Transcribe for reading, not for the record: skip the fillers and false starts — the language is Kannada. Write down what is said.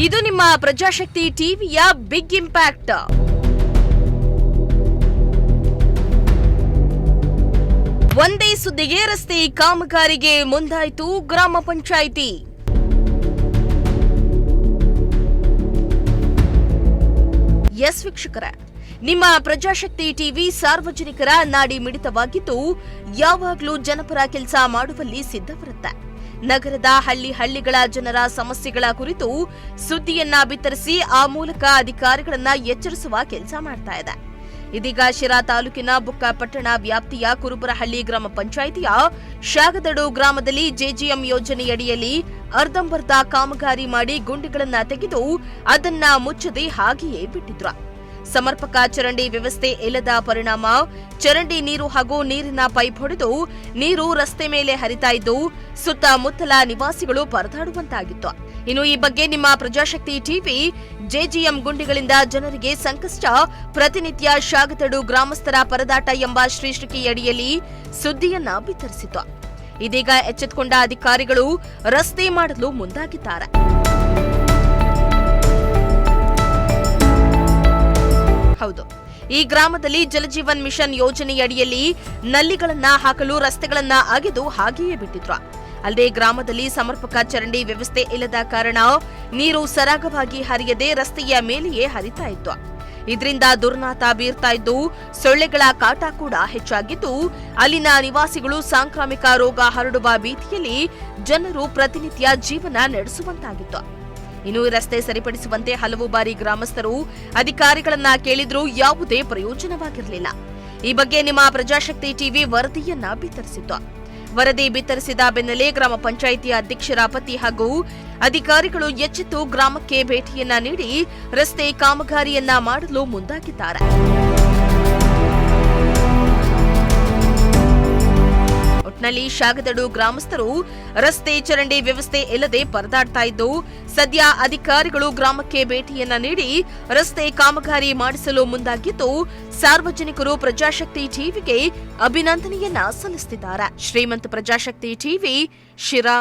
ಇದು ನಿಮ್ಮ ಪ್ರಜಾಶಕ್ತಿ ಟಿವಿಯ ಬಿಗ್ ಇಂಪ್ಯಾಕ್ಟ್. ಒಂದೇ ಸುದ್ದಿಗೆ ರಸ್ತೆ ಕಾಮಗಾರಿಗೆ ಮುಂದಾಯಿತು ಗ್ರಾಮ ಪಂಚಾಯಿತಿ. ಎಸ್ ವೀಕ್ಷಕರೇ, ನಿಮ್ಮ ಪ್ರಜಾಶಕ್ತಿ ಟಿವಿ ಸಾರ್ವಜನಿಕರ ನಾಡಿ ಮಿಡಿತವಾಗಿದ್ದು ಯಾವಾಗಲೂ ಜನಪರ ಕೆಲಸ ಮಾಡುವಲ್ಲಿ ಸಿದ್ಧವಿರುತ್ತೆ. ನಗರದ ಹಳ್ಳಿಗಳ ಜನರ ಸಮಸ್ಯೆಗಳ ಕುರಿತು ಸುದ್ದಿಯನ್ನ ಬಿತ್ತರಿಸಿ ಆ ಮೂಲಕ ಅಧಿಕಾರಿಗಳನ್ನ ಎಚ್ಚರಿಸುವ ಕೆಲಸ ಮಾಡ್ತಾ ಇದೆ. ಇದೀಗ ಶಿರಾ ತಾಲೂಕಿನ ಬುಕ್ಕಪಟ್ಟಣ ವ್ಯಾಪ್ತಿಯ ಕುರುಬರಹಳ್ಳಿ ಗ್ರಾಮ ಪಂಚಾಯಿತಿಯ ಶಾಗದಡು ಗ್ರಾಮದಲ್ಲಿ ಜೆಜಿಎಂ ಯೋಜನೆಯಡಿಯಲ್ಲಿ ಅರ್ಧಂಬರ್ಧ ಕಾಮಗಾರಿ ಮಾಡಿ ಗುಂಡಿಗಳನ್ನ ತೆಗೆದು ಅದನ್ನ ಮುಚ್ಚದೆ ಹಾಗೆಯೇ ಬಿಟ್ಟಿದ್ರು. ಸಮರ್ಪಕ ಚರಂಡಿ ವ್ಯವಸ್ಥೆ ಇಲ್ಲದ ಪರಿಣಾಮ ಚರಂಡಿ ನೀರು ಹಾಗೂ ನೀರಿನ ಪೈಪ್ ಹೊಡೆದು ನೀರು ರಸ್ತೆ ಮೇಲೆ ಹರಿತಾ ಇದ್ದು ಸುತ್ತಮುತ್ತಲ ನಿವಾಸಿಗಳು ಪರದಾಡುವಂತಾಗಿತ್ತು. ಇನ್ನು ಈ ಬಗ್ಗೆ ನಿಮ್ಮ ಪ್ರಜಾಶಕ್ತಿ ಟಿವಿ ಜೆಜಿಎಂ ಗುಂಡಿಗಳಿಂದ ಜನರಿಗೆ ಸಂಕಷ್ಟ, ಪ್ರತಿನಿತ್ಯ ಶಾಗದಡು ಗ್ರಾಮಸ್ಥರ ಪರದಾಟ ಎಂಬ ಶೀರ್ಷಿಕೆಯಡಿಯಲ್ಲಿ ಸುದ್ದಿಯನ್ನ ಬಿತ್ತರಿಸಿತು. ಇದೀಗ ಎಚ್ಚೆತ್ತುಕೊಂಡ ಅಧಿಕಾರಿಗಳು ರಸ್ತೆ ಮಾಡಲು ಮುಂದಾಗಿದ್ದಾರೆ. ಹೌದು, ಈ ಗ್ರಾಮದಲ್ಲಿ ಜಲಜೀವನ್ ಮಿಷನ್ ಯೋಜನೆಯಡಿಯಲ್ಲಿ ನಲ್ಲಿಗಳನ್ನ ಹಾಕಲು ರಸ್ತೆಗಳನ್ನ ಅಗೆದು ಹಾಗೆಯೇ ಬಿಟ್ಟಿದ್ರು. ಅಲ್ಲದೆ ಗ್ರಾಮದಲ್ಲಿ ಸಮರ್ಪಕ ಚರಂಡಿ ವ್ಯವಸ್ಥೆ ಇಲ್ಲದ ಕಾರಣ ನೀರು ಸರಾಗವಾಗಿ ಹರಿಯದೆ ರಸ್ತೆಯ ಮೇಲೆಯೇ ಹರಿತಾ ಇತ್ತು. ಇದರಿಂದ ದುರ್ನಾತ ಬೀರ್ತಾ ಇದ್ದು ಸೊಳ್ಳೆಗಳ ಕಾಟ ಕೂಡ ಹೆಚ್ಚಾಗಿದ್ದು ಅಲ್ಲಿನ ನಿವಾಸಿಗಳು ಸಾಂಕ್ರಾಮಿಕ ರೋಗ ಹರಡುವ ಭೀತಿಯಲ್ಲಿ ಜನರು ಪ್ರತಿನಿತ್ಯ ಜೀವನ ನಡೆಸುವಂತಾಗಿತ್ತು. ಇನ್ನು ರಸ್ತೆ ಸರಿಪಡಿಸುವಂತೆ ಹಲವು ಬಾರಿ ಗ್ರಾಮಸ್ಥರು ಅಧಿಕಾರಿಗಳನ್ನ ಕೇಳಿದ್ರೂ ಯಾವುದೇ ಪ್ರಯೋಜನವಾಗಿರಲಿಲ್ಲ. ಈ ಬಗ್ಗೆ ನಿಮ್ಮ ಪ್ರಜಾಶಕ್ತಿ ಟಿವಿ ವರದಿಯನ್ನ ಬಿತ್ತರಿಸಿತ್ತು. ವರದಿ ಬಿತ್ತರಿಸಿದ ಬೆನ್ನಲ್ಲೇ ಗ್ರಾಮ ಪಂಚಾಯಿತಿಯ ಅಧ್ಯಕ್ಷರ ಪತಿ ಹಾಗೂ ಅಧಿಕಾರಿಗಳು ಎಚ್ಚೆತ್ತು ಗ್ರಾಮಕ್ಕೆ ಭೇಟಿಯನ್ನ ನೀಡಿ ರಸ್ತೆ ಕಾಮಗಾರಿಯನ್ನ ಮಾಡಲು ಮುಂದಾಗಿದ್ದಾರೆ. ಒಟ್ನಲ್ಲಿ ಶಾಗದಡು ಗ್ರಾಮಸ್ಥರು ರಸ್ತೆ ಚರಂಡಿ ವ್ಯವಸ್ಥೆ ಇಲ್ಲದೆ ಪರದಾಡ್ತಾ ಇದ್ದು ಸದ್ಯ ಅಧಿಕಾರಿಗಳು ಗ್ರಾಮಕ್ಕೆ ಭೇಟಿಯನ್ನ ನೀಡಿ ರಸ್ತೆ ಕಾಮಗಾರಿ ಮಾಡಿಸಲು ಮುಂದಾಗಿದ್ದು ಸಾರ್ವಜನಿಕರು ಪ್ರಜಾಶಕ್ತಿ ಟಿವಿಗೆ ಅಭಿನಂದನೆಯನ್ನ ಸಲ್ಲಿಸುತ್ತಿದ್ದಾರೆ. ಶ್ರೀಮಂತ ಪ್ರಜಾಶಕ್ತಿ ಟಿವಿ, ಶಿರಾ.